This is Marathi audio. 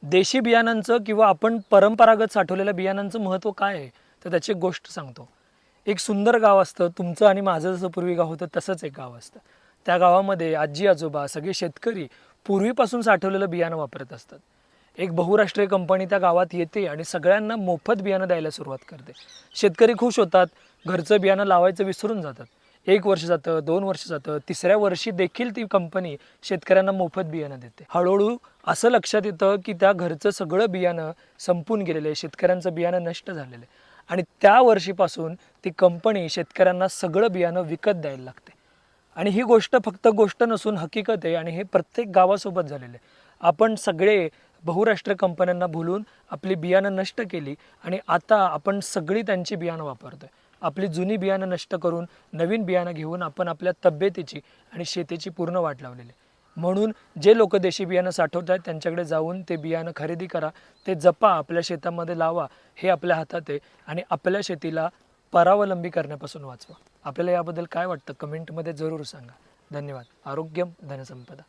देशी बियाणांचं किंवा आपण परंपरागत साठवलेल्या बियाणांचं महत्त्व काय आहे, तर त्याची एक गोष्ट सांगतो. एक सुंदर गाव असतं, तुमचं आणि माझं जसं पूर्वी गाव होतं तसंच एक गाव असतं. त्या गावामध्ये आजी-आजोबा सगळे शेतकरी पूर्वीपासून साठवलेलं बियाणं वापरत असतात. एक बहुराष्ट्रीय कंपनी त्या गावात येते आणि सगळ्यांना मोफत बियाणं द्यायला सुरुवात करते. शेतकरी खुश होतात, घरचं बियाणं लावायचं विसरून जातात. 1 वर्ष जातं, 2 वर्ष जातं, तिसऱ्या वर्षी देखील ती कंपनी शेतकऱ्यांना मोफत बियाणं देते. हळू-हळू असं लक्षात येतं, की त्या घरचं सगळं बियाणं संपून गेलेलं आहे, शेतकऱ्यांचं बियाणं नष्ट झालेलं आहे आणि त्या वर्षीपासून ती कंपनी शेतकऱ्यांना सगळं बियाणं विकत द्यायला लागते. आणि ही गोष्ट फक्त गोष्ट नसून हकीकत आहे आणि हे प्रत्येक गावासोबत झालेलं आहे. आपण सगळे बहुराष्ट्रीय कंपन्यांना भुलून आपली बियाणं नष्ट केली आणि आता आपण सगळी त्यांची बियाणं वापरतोय. आपली जुनी बियाणं नष्ट करून नवीन बियाणं घेऊन आपण आपल्या तब्येतीची आणि शेतीची पूर्ण वाट लावलेली आहे. म्हणून जे लोक देशी बियाणं साठवत आहेत त्यांच्याकडे जाऊन ते बियाणं खरेदी करा, ते जपा, आपल्या शेतामध्ये लावा. हे आपल्या हातात आहे आणि आपल्या शेतीला परावलंबी करण्यापासून वाचवा. आपल्याला याबद्दल काय वाटतं कमेंटमध्ये जरूर सांगा. धन्यवाद. आरोग्यम धनसंपदा.